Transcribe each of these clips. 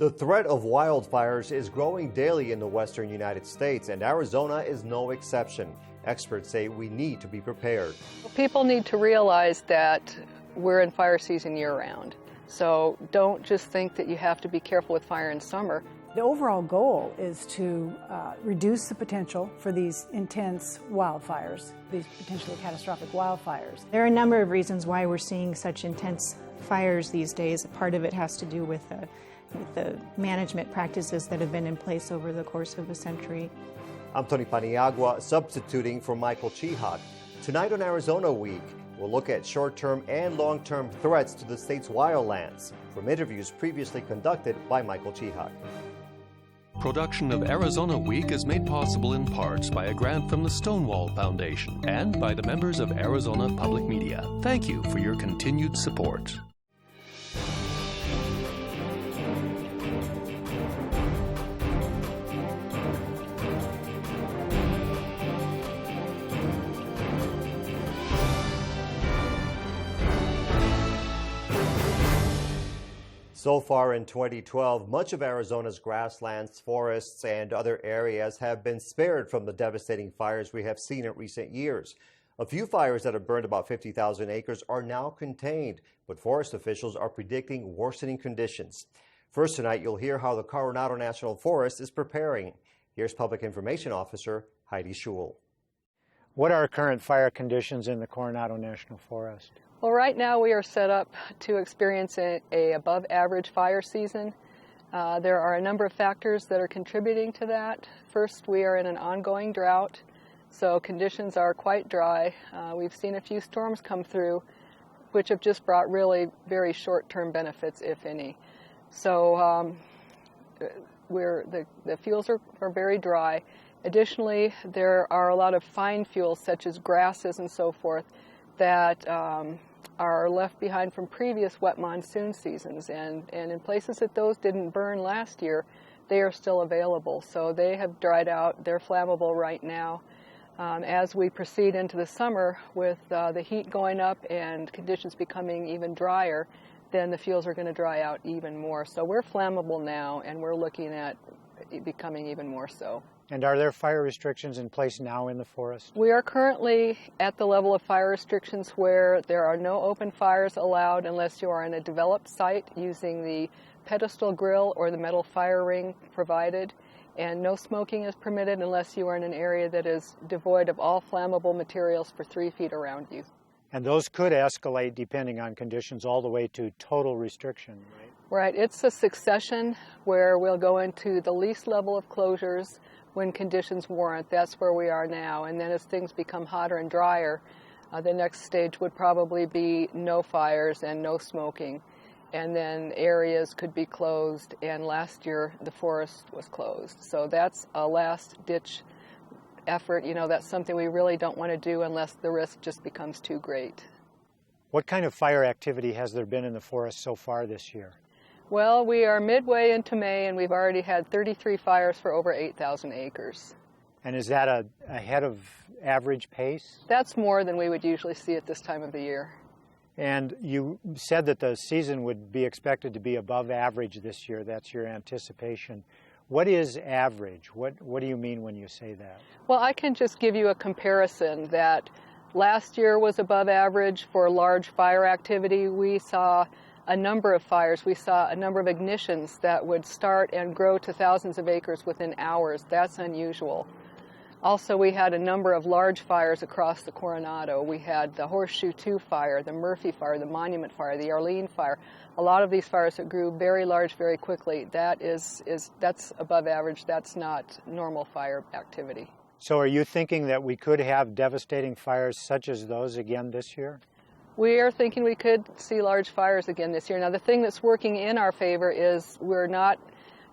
The threat of wildfires is growing daily in the western United States, and Arizona is no exception. Experts say we need to be prepared. People need to realize that we're in fire season year-round. So don't just think that you have to be careful with fire in summer. The overall goal is to reduce the potential for these intense wildfires, these potentially catastrophic wildfires. There are a number of reasons why we're seeing such intense fires these days. Part of it has to do with the management practices that have been in place over the course of a century. I'm Tony Paniagua, substituting for Michael Chihak. Tonight on Arizona Week, we'll look at short-term and long-term threats to the state's wildlands from interviews previously conducted by Michael Chihak. Production of Arizona Week is made possible in part by a grant from the Stonewall Foundation and by the members of Arizona Public Media. Thank you for your continued support. So far in 2012, much of Arizona's grasslands, forests, and other areas have been spared from the devastating fires we have seen in recent years. A few fires that have burned about 50,000 acres are now contained, but forest officials are predicting worsening conditions. First tonight, you'll hear how the Coronado National Forest is preparing. Here's Public Information Officer Heidi Schul. What are current fire conditions in the Coronado National Forest? Well, right now we are set up to experience a above average fire season. There are a number of factors that are contributing to that. First, we are in an ongoing drought, so conditions are quite dry. We've seen a few storms come through, which have just brought really very short-term benefits, if any. So the fuels are very dry. Additionally, there are a lot of fine fuels, such as grasses and so forth, that are left behind from previous wet monsoon seasons, and in places that those didn't burn last year, they are still available. So they have dried out. They're flammable right now. As we proceed into the summer with the heat going up and conditions becoming even drier, then the fuels are going to dry out even more. So we're flammable now, and we're looking at it becoming even more so. And are there fire restrictions in place now in the forest? We are currently at the level of fire restrictions where there are no open fires allowed unless you are in a developed site using the pedestal grill or the metal fire ring provided, and no smoking is permitted unless you are in an area that is devoid of all flammable materials for 3 feet around you. And those could escalate depending on conditions all the way to total restriction, right? Right. It's a succession where we'll go into the least level of closures when conditions warrant. That's where we are now. And then as things become hotter and drier, the next stage would probably be no fires and no smoking. And then areas could be closed, and last year the forest was closed. So that's a last-ditch effort. You know, that's something we really don't want to do unless the risk just becomes too great. What kind of fire activity has there been in the forest so far this year? Well, we are midway into May, and we've already had 33 fires for over 8,000 acres. And is that ahead of average pace? That's more than we would usually see at this time of the year. And you said that the season would be expected to be above average this year. That's your anticipation. What is average? What do you mean when you say that? Well, I can just give you a comparison that last year was above average for large fire activity. We saw a number of fires. We saw a number of ignitions that would start and grow to thousands of acres within hours. That's unusual. Also, we had a number of large fires across the Coronado. We had the Horseshoe 2 fire, the Murphy fire, the Monument fire, the Arlene fire. A lot of these fires that grew very large very quickly. That's above average. That's not normal fire activity. So are you thinking that we could have devastating fires such as those again this year? We are thinking we could see large fires again this year. Now, the thing that's working in our favor is we're not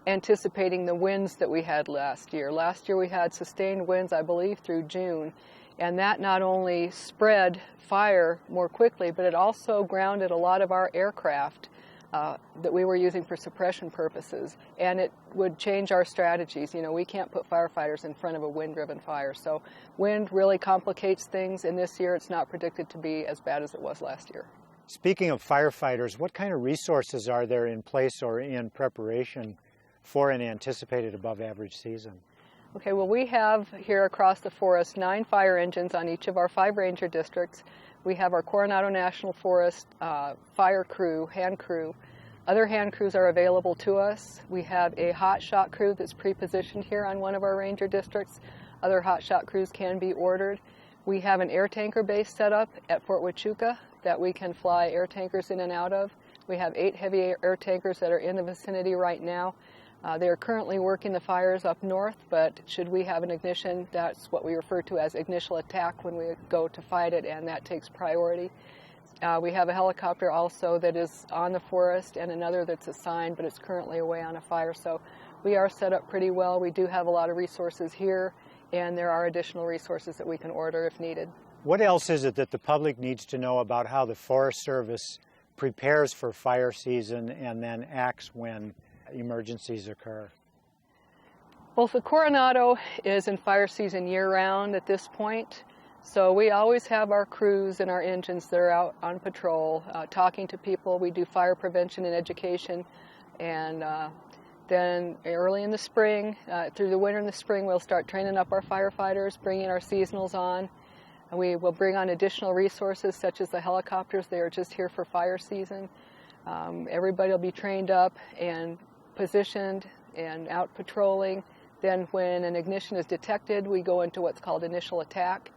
anticipating the winds that we had last year. Last year we had sustained winds, I believe, through June, and that not only spread fire more quickly, but it also grounded a lot of our aircraft that we were using for suppression purposes, and it would change our strategies. You know, we can't put firefighters in front of a wind-driven fire, so wind really complicates things, and this year it's not predicted to be as bad as it was last year. Speaking of firefighters, what kind of resources are there in place or in preparation for an anticipated above-average season? Okay, well, we have here across the forest 9 fire engines on each of our 5 ranger districts. We have our Coronado National Forest fire crew, hand crew. Other hand crews are available to us. We have a hot shot crew that's pre-positioned here on one of our ranger districts. Other hot shot crews can be ordered. We have an air tanker base set up at Fort Huachuca that we can fly air tankers in and out of. We have 8 heavy air tankers that are in the vicinity right now. They are currently working the fires up north, but should we have an ignition, that's what we refer to as initial attack when we go to fight it, and that takes priority. We have a helicopter also that is on the forest and another that's assigned, but it's currently away on a fire. So we are set up pretty well. We do have a lot of resources here, and there are additional resources that we can order if needed. What else is it that the public needs to know about how the Forest Service prepares for fire season and then acts when emergencies occur? Well, the Coronado is in fire season year-round at this point. So we always have our crews and our engines that are out on patrol, talking to people. We do fire prevention and education. And then early in the spring, through the winter and the spring, we'll start training up our firefighters, bringing our seasonals on. And we will bring on additional resources such as the helicopters. They are just here for fire season. Everybody will be trained up and positioned and out patrolling. Then when an ignition is detected, we go into what's called initial attack.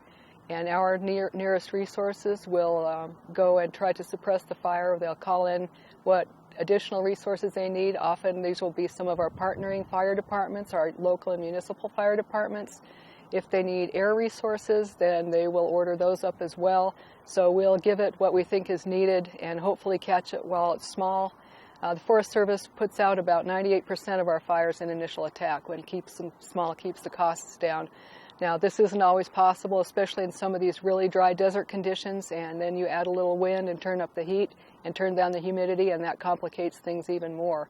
And our nearest resources will go and try to suppress the fire. They'll call in what additional resources they need. Often these will be some of our partnering fire departments, our local and municipal fire departments. If they need air resources, then they will order those up as well. So we'll give it what we think is needed and hopefully catch it while it's small. The Forest Service puts out about 98% of our fires in initial attack. When it keeps them small, keeps the costs down. Now, this isn't always possible, especially in some of these really dry desert conditions, and then you add a little wind and turn up the heat and turn down the humidity, and that complicates things even more.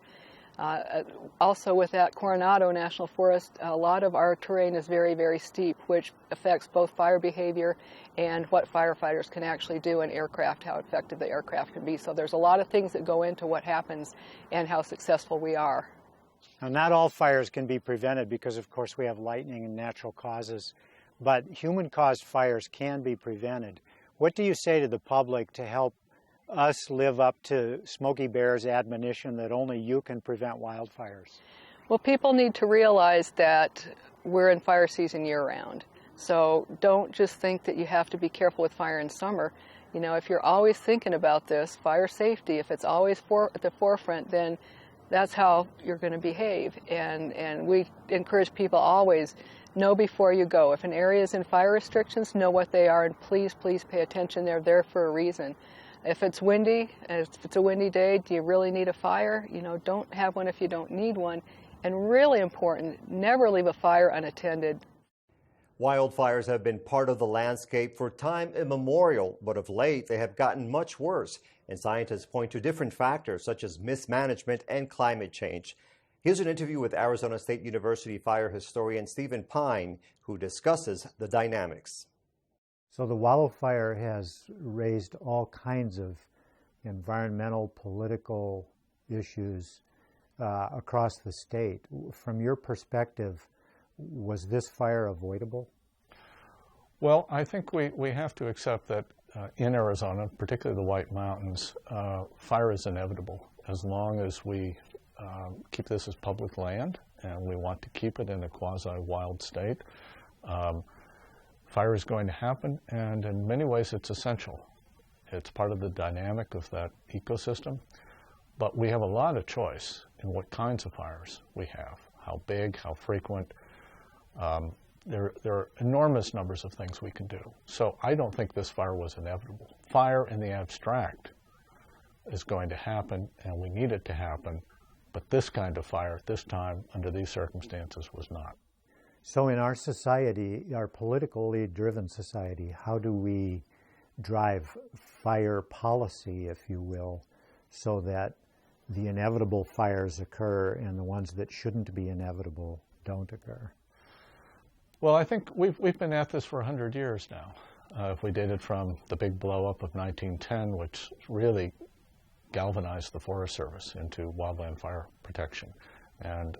Also with that Coronado National Forest, a lot of our terrain is very, very steep, which affects both fire behavior and what firefighters can actually do in aircraft, how effective the aircraft can be. So there's a lot of things that go into what happens and how successful we are. Now, not all fires can be prevented because, of course, we have lightning and natural causes, but human-caused fires can be prevented. What do you say to the public to help us live up to Smokey Bear's admonition that only you can prevent wildfires? Well, people need to realize that we're in fire season year-round. So don't just think that you have to be careful with fire in summer. You know, if you're always thinking about this, fire safety, if it's always at the forefront, then that's how you're going to behave. And we encourage people always know before you go. If an area is in fire restrictions, know what they are, and please, please pay attention. They're there for a reason. If it's windy, if it's a windy day, do you really need a fire? You know, don't have one if you don't need one. And really important, never leave a fire unattended. Wildfires have been part of the landscape for time immemorial, but of late they have gotten much worse, and scientists point to different factors such as mismanagement and climate change. Here's an interview with Arizona State University fire historian Stephen Pine, who discusses the dynamics. So the wildfire has raised all kinds of environmental, political issues across the state. From your perspective, was this fire avoidable? Well, I think we have to accept that in Arizona, particularly the White Mountains, fire is inevitable as long as we keep this as public land, and we want to keep it in a quasi-wild state. Fire is going to happen, and in many ways it's essential. It's part of the dynamic of that ecosystem, but we have a lot of choice in what kinds of fires we have, how big, how frequent. There are enormous numbers of things we can do. So I don't think this fire was inevitable. Fire in the abstract is going to happen, and we need it to happen, but this kind of fire at this time, under these circumstances, was not. So in our society, our politically driven society, how do we drive fire policy, if you will, so that the inevitable fires occur and the ones that shouldn't be inevitable don't occur? Well, I think we've been at this for 100 years now. if we dated from the big blow-up of 1910, which really galvanized the Forest Service into wildland fire protection. And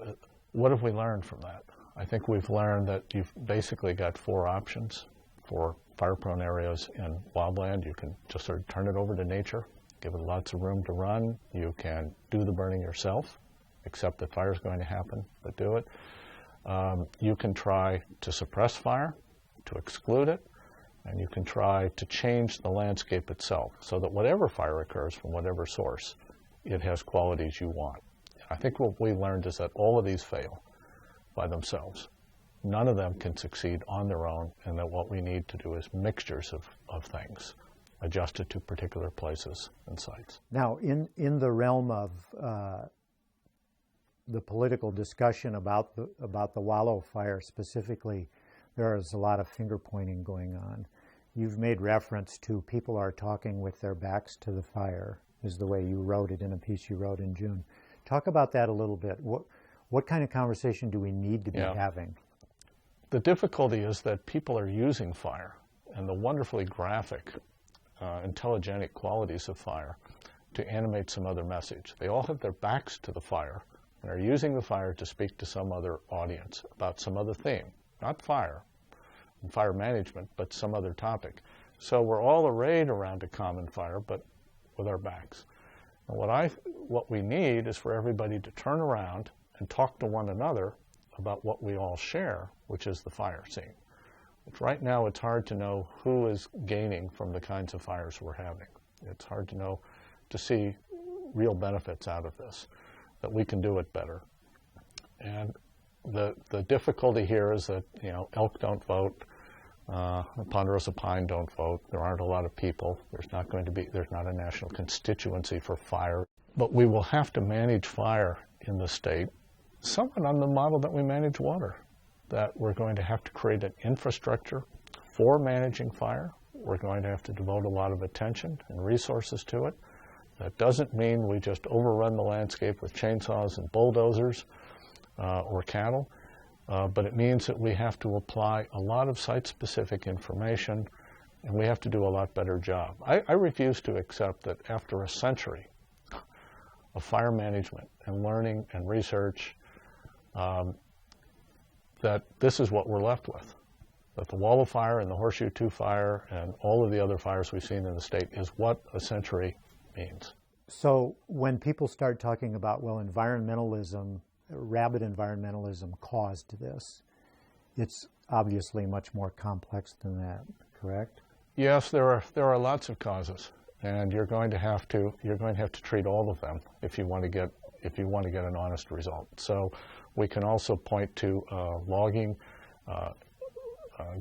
what have we learned from that? I think we've learned that you've basically got 4 options for fire-prone areas in wildland. You can just sort of turn it over to nature, give it lots of room to run. You can do the burning yourself, accept that fire is going to happen, but do it. You can try to suppress fire, to exclude it, and you can try to change the landscape itself so that whatever fire occurs from whatever source, it has qualities you want. I think what we learned is that all of these fail by themselves. None of them can succeed on their own, and that what we need to do is mixtures of things adjusted to particular places and sites. Now, in the realm of the political discussion about the Wallow fire specifically, there is a lot of finger-pointing going on. You've made reference to people are talking with their backs to the fire, is the way you wrote it in a piece you wrote in June. Talk about that a little bit. What kind of conversation do we need to be having? The difficulty is that people are using fire and the wonderfully graphic, intelligent qualities of fire to animate some other message. They all have their backs to the fire and are using the fire to speak to some other audience about some other theme, not fire and fire management, but some other topic. So we're all arrayed around a common fire, but with our backs. And what we need is for everybody to turn around and talk to one another about what we all share, which is the fire scene. Which right now it's hard to know who is gaining from the kinds of fires we're having. It's hard to know, to see real benefits out of this, that we can do it better. And the difficulty here is that, elk don't vote, ponderosa pine don't vote. There aren't a lot of people. There's not a national constituency for fire. But we will have to manage fire in the state somewhat on the model that we manage water, that we're going to have to create an infrastructure for managing fire. We're going to have to devote a lot of attention and resources to it. That doesn't mean we just overrun the landscape with chainsaws and bulldozers or cattle. But it means that we have to apply a lot of site-specific information, and we have to do a lot better job. I refuse to accept that after a century of fire management and learning and research, that this is what we're left with. That the Wallow fire and the Horseshoe 2 fire and all of the other fires we've seen in the state is what a century means. So when people start talking about, well, environmentalism, rabid environmentalism caused this, it's obviously much more complex than that, correct? Yes, there are lots of causes, and you're going to have to treat all of them if you want to get an honest result. So we can also point to logging,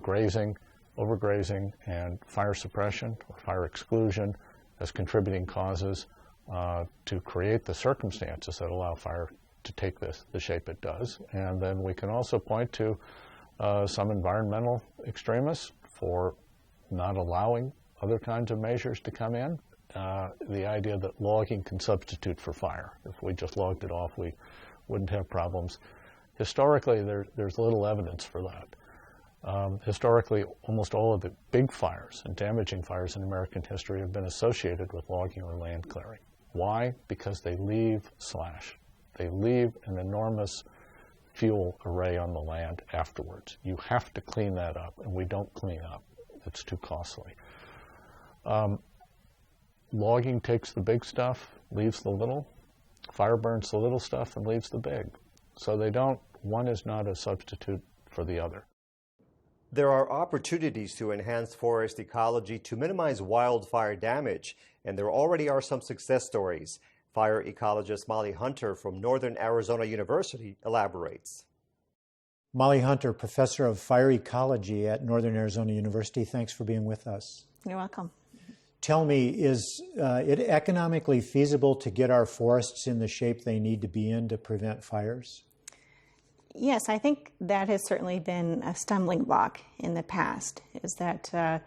grazing, overgrazing, and fire suppression or fire exclusion as contributing causes to create the circumstances that allow fire to take the shape it does. And then we can also point to some environmental extremists for not allowing other kinds of measures to come in. The idea that logging can substitute for fire. If we just logged it off, we wouldn't have problems. Historically, there's little evidence for that. Historically, almost all of the big fires and damaging fires in American history have been associated with logging or land clearing. Why? Because they leave slash. They leave an enormous fuel array on the land afterwards. You have to clean that up, and we don't clean up. It's too costly. Logging takes the big stuff, leaves the little. Fire burns the little stuff and leaves the big. So one is not a substitute for the other. There are opportunities to enhance forest ecology to minimize wildfire damage, and there already are some success stories. Fire ecologist Molly Hunter from Northern Arizona University elaborates. Molly Hunter, professor of fire ecology at Northern Arizona University, thanks for being with us. You're welcome. Tell me, is it economically feasible to get our forests in the shape they need to be in to prevent fires? Yes, I think that has certainly been a stumbling block in the past, is that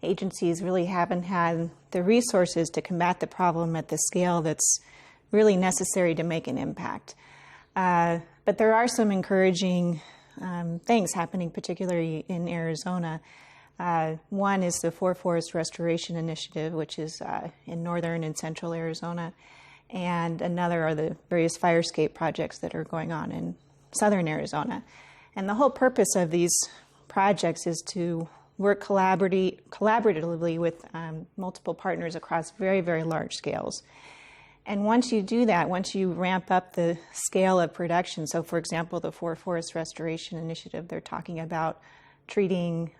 agencies really haven't had the resources to combat the problem at the scale that's really necessary to make an impact. But there are some encouraging things happening, particularly in Arizona. One is the Forest Restoration Initiative, which is in northern and central Arizona, and another are the various fire escape projects that are going on in southern Arizona. And the whole purpose of these projects is to work collaboratively with multiple partners across very, very large scales. And once you do that, once you ramp up the scale of production, so for example, the Forest Restoration Initiative, they're talking about treating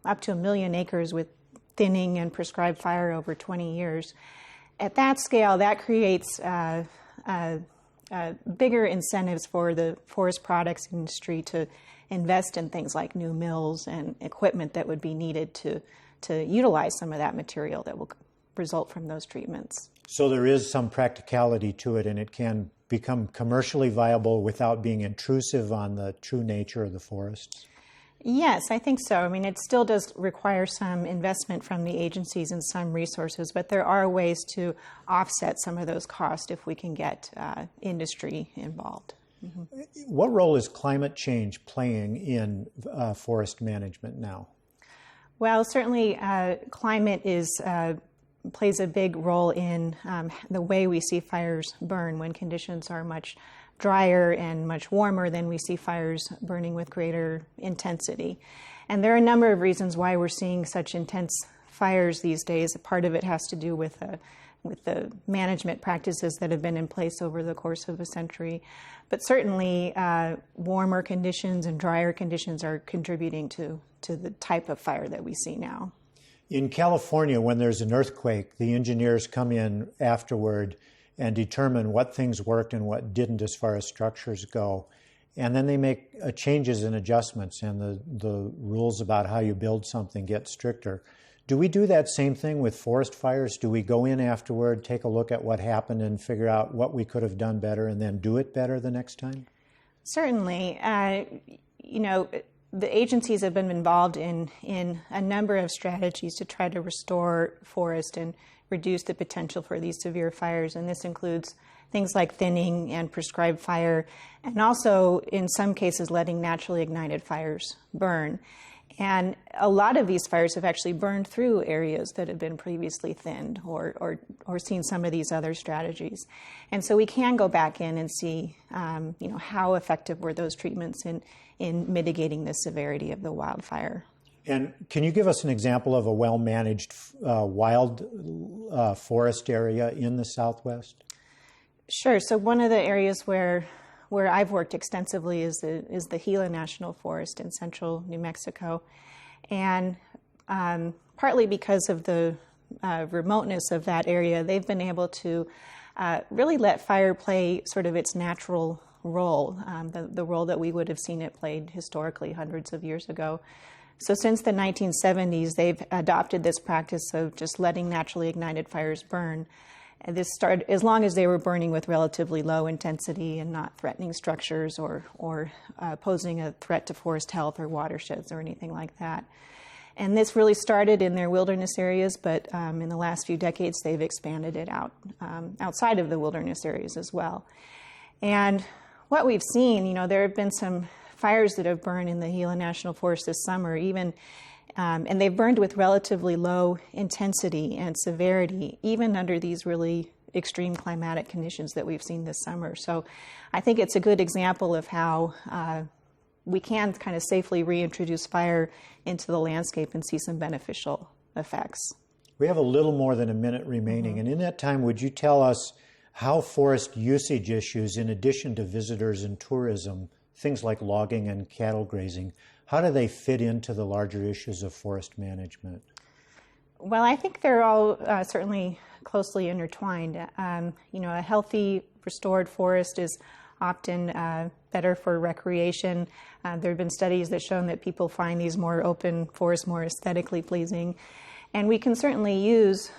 up to 1 million acres with thinning and prescribed fire over 20 years. At that scale, that creates bigger incentives for the forest products industry to invest in things like new mills and equipment that would be needed to utilize some of that material that will result from those treatments. So there is some practicality to it, and it can become commercially viable without being intrusive on the true nature of the forests? Yes, I think so. I mean, it still does require some investment from the agencies and some resources, but there are ways to offset some of those costs if we can get industry involved. Mm-hmm. What role is climate change playing in forest management now? Well, certainly climate plays a big role in the way we see fires burn. When conditions are much drier and much warmer, then we see fires burning with greater intensity. And there are a number of reasons why we're seeing such intense fires these days. A part of it has to do with the management practices that have been in place over the course of a century. But certainly warmer conditions and drier conditions are contributing to the type of fire that we see now. In California, when there's an earthquake, the engineers come in afterward and determine what things worked and what didn't as far as structures go. And then they make changes and adjustments, and the rules about how you build something get stricter. Do we do that same thing with forest fires? Do we go in afterward, take a look at what happened and figure out what we could have done better and then do it better the next time? Certainly. The agencies have been involved in a number of strategies to try to restore forest and reduce the potential for these severe fires. And this includes things like thinning and prescribed fire, and also, in some cases, letting naturally ignited fires burn. And a lot of these fires have actually burned through areas that have been previously thinned or seen some of these other strategies. And so we can go back in and see how effective were those treatments in mitigating the severity of the wildfire. And can you give us an example of a well-managed wild forest area in the Southwest? Sure. So one of the areas where I've worked extensively is the Gila National Forest in central New Mexico. And partly because of the remoteness of that area, they've been able to really let fire play sort of its natural role, the role that we would have seen it played historically hundreds of years ago. So since the 1970s, they've adopted this practice of just letting naturally ignited fires burn. And this started as long as they were burning with relatively low intensity and not threatening structures or posing a threat to forest health or watersheds or anything like that. And this really started in their wilderness areas, but in the last few decades, they've expanded it outside of the wilderness areas as well. And what we've seen, there have been some fires that have burned in the Gila National Forest this summer, and they've burned with relatively low intensity and severity, even under these really extreme climatic conditions that we've seen this summer. So I think it's a good example of how we can kind of safely reintroduce fire into the landscape and see some beneficial effects. We have a little more than a minute remaining, and in that time, would you tell us how forest usage issues, in addition to visitors and tourism, things like logging and cattle grazing, how do they fit into the larger issues of forest management? Well, I think they're all certainly closely intertwined. A healthy, restored forest is often better for recreation. There have been studies that show that people find these more open forests more aesthetically pleasing. And we can certainly use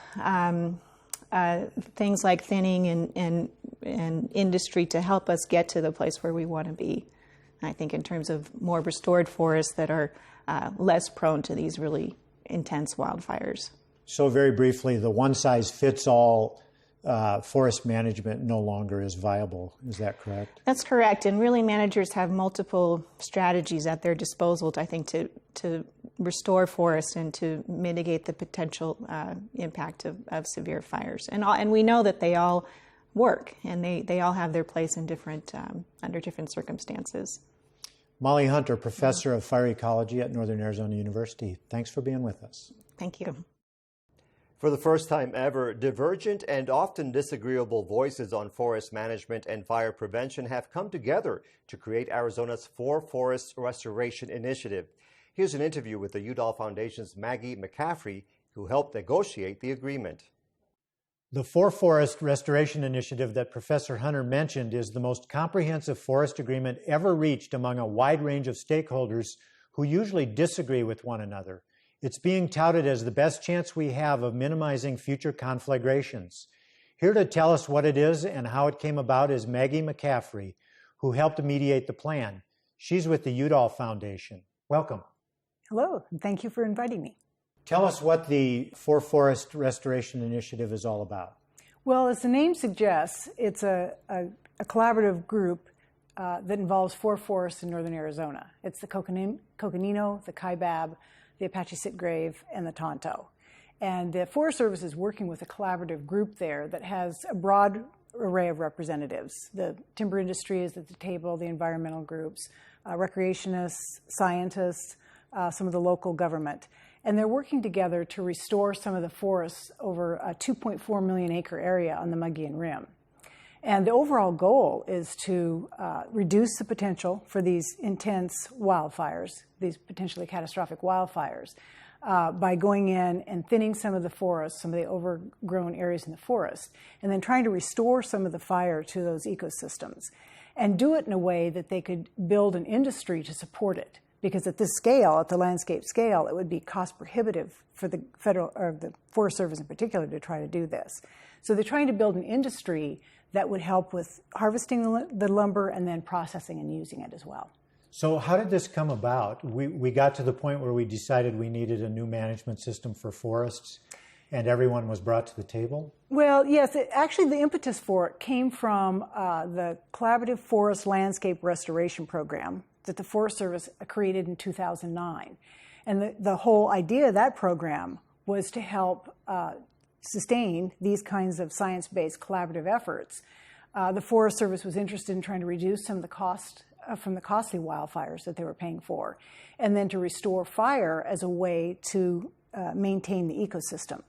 things like thinning and industry to help us get to the place where we want to be. I think in terms of more restored forests that are less prone to these really intense wildfires. So very briefly, the one-size-fits-all forest management no longer is viable. Is that correct? That's correct. And really managers have multiple strategies at their disposal, I think, to restore forests and to mitigate the potential impact of severe fires. And we know that they all work, and they all have their place in different under different circumstances. Molly Hunter, Professor of Fire Ecology at Northern Arizona University. Thanks for being with us. Thank you. For the first time ever, divergent and often disagreeable voices on forest management and fire prevention have come together to create Arizona's Forest Restoration Initiative. Here's an interview with the Udall Foundation's Maggie McAffrey, who helped negotiate the agreement. The Forest Restoration Initiative that Professor Hunter mentioned is the most comprehensive forest agreement ever reached among a wide range of stakeholders who usually disagree with one another. It's being touted as the best chance we have of minimizing future conflagrations. Here to tell us what it is and how it came about is Maggie McAffrey, who helped mediate the plan. She's with the Udall Foundation. Welcome. Hello, and thank you for inviting me. Tell us what the Forest Restoration Initiative is all about. Well, as the name suggests, it's a collaborative group that involves 4 forests in northern Arizona. It's the Coconino, the Kaibab, the Apache Sitgrave, and the Tonto. And the Forest Service is working with a collaborative group there that has a broad array of representatives. The timber industry is at the table, the environmental groups, recreationists, scientists, some of the local government. And they're working together to restore some of the forests over a 2.4 million acre area on the Mogollon Rim. And the overall goal is to reduce the potential for these intense wildfires, these potentially catastrophic wildfires, by going in and thinning some of the forests, some of the overgrown areas in the forest, and then trying to restore some of the fire to those ecosystems, and do it in a way that they could build an industry to support it. Because at this scale, at the landscape scale, it would be cost prohibitive for the federal or the Forest Service in particular to try to do this. So they're trying to build an industry that would help with harvesting the lumber and then processing and using it as well. So how did this come about? We got to the point where we decided we needed a new management system for forests, and everyone was brought to the table? Well, yes. Actually, the impetus for it came from the Collaborative Forest Landscape Restoration Program that the Forest Service created in 2009. And the whole idea of that program was to help sustain these kinds of science-based collaborative efforts. The Forest Service was interested in trying to reduce some of the cost from the costly wildfires that they were paying for, and then to restore fire as a way to maintain the ecosystem.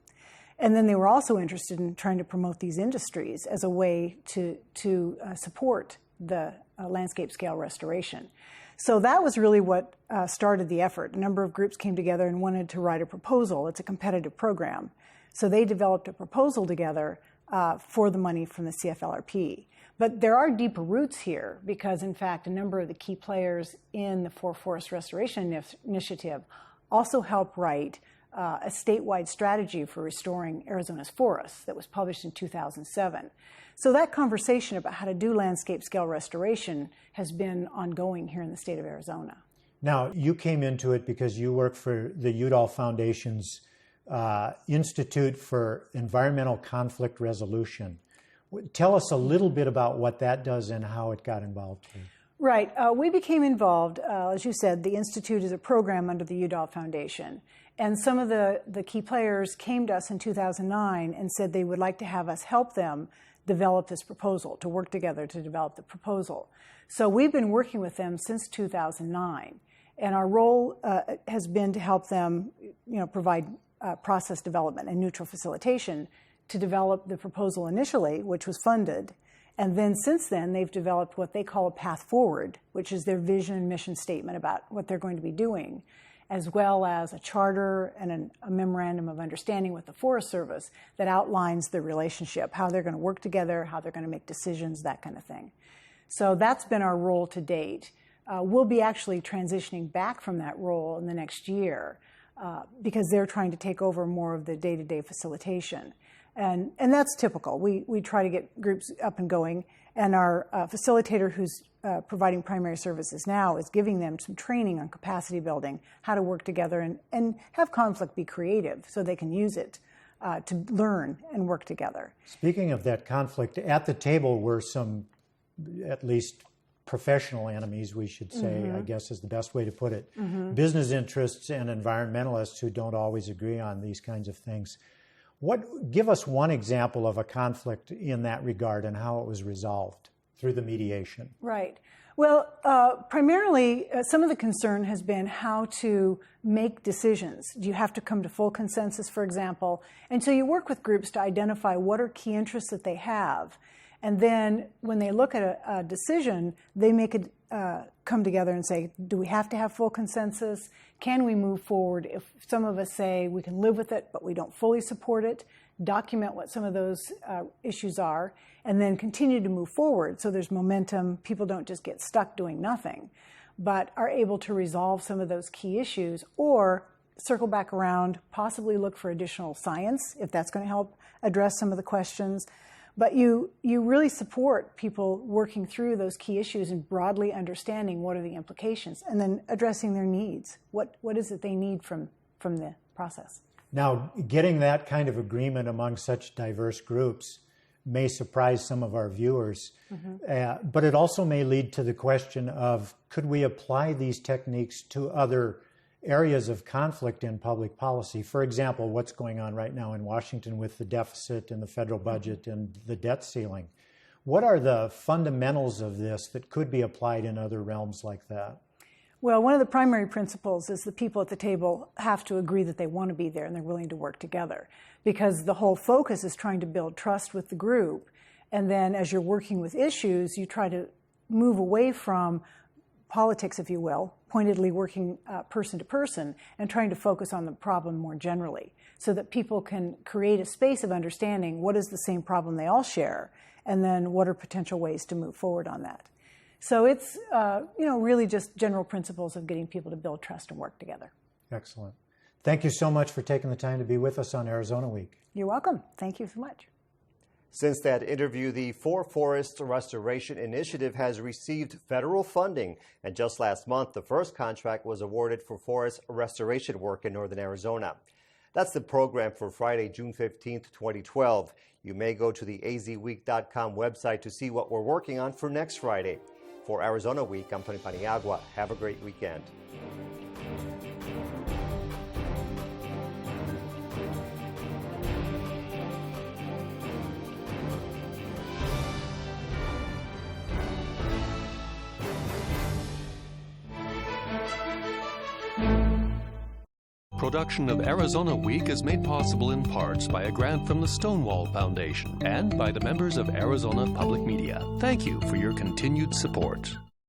And then they were also interested in trying to promote these industries as a way to support the landscape scale restoration. So that was really what started the effort. A number of groups came together and wanted to write a proposal. It's a competitive program. So they developed a proposal together for the money from the CFLRP. But there are deeper roots here because, in fact, a number of the key players in the Forest Restoration Initiative also helped write a statewide strategy for restoring Arizona's forests that was published in 2007. So that conversation about how to do landscape scale restoration has been ongoing here in the state of Arizona. Now, you came into it because you work for the Udall Foundation's Institute for Environmental Conflict Resolution. Tell us a little bit about what that does and how it got involved here. Right. We became involved, as you said, the Institute is a program under the Udall Foundation. And some of the key players came to us in 2009 and said they would like to have us help them develop this proposal, to work together to develop the proposal. So we've been working with them since 2009. And our role has been to help them, provide process development and neutral facilitation to develop the proposal initially, which was funded. And then since then, they've developed what they call a path forward, which is their vision and mission statement about what they're going to be doing, as well as a charter and a memorandum of understanding with the Forest Service that outlines the relationship, how they're going to work together, how they're going to make decisions, that kind of thing. So that's been our role to date. We'll be actually transitioning back from that role in the next year because they're trying to take over more of the day-to-day facilitation. And that's typical. We try to get groups up and going, and our facilitator who's providing primary services now is giving them some training on capacity building, how to work together and have conflict be creative so they can use it to learn and work together. Speaking of that conflict, at the table were some at least professional enemies, we should say, I guess is the best way to put it. Business interests and environmentalists who don't always agree on these kinds of things. Give us one example of a conflict in that regard and how it was resolved through the mediation. Right. Well, primarily, some of the concern has been how to make decisions. Do you have to come to full consensus, for example? And so you work with groups to identify what are key interests that they have. And then when they look at a decision, they make it come together and say, do we have to have full consensus? Can we move forward? If some of us say we can live with it, but we don't fully support it, document what some of those issues are, and then continue to move forward so there's momentum. People don't just get stuck doing nothing, but are able to resolve some of those key issues or circle back around, possibly look for additional science if that's going to help address some of the questions. But you really support people working through those key issues and broadly understanding what are the implications and then addressing their needs. What is it they need from the process? Now, getting that kind of agreement among such diverse groups may surprise some of our viewers, but it also may lead to the question of, could we apply these techniques to other areas of conflict in public policy? For example, what's going on right now in Washington with the deficit and the federal budget and the debt ceiling. What are the fundamentals of this that could be applied in other realms like that? Well, one of the primary principles is the people at the table have to agree that they want to be there and they're willing to work together, because the whole focus is trying to build trust with the group. And then as you're working with issues, you try to move away from politics, if you will, pointedly working person to person and trying to focus on the problem more generally so that people can create a space of understanding what is the same problem they all share and then what are potential ways to move forward on that. So it's, really just general principles of getting people to build trust and work together. Excellent. Thank you so much for taking the time to be with us on Arizona Week. You're welcome. Thank you so much. Since that interview, the Forest Restoration Initiative has received federal funding, and just last month, the first contract was awarded for forest restoration work in northern Arizona. That's the program for Friday, June 15th, 2012. You may go to the azweek.com website to see what we're working on for next Friday. For Arizona Week, I'm Tony Paniagua. Have a great weekend. Production of Arizona Week is made possible in parts by a grant from the Stonewall Foundation and by the members of Arizona Public Media. Thank you for your continued support.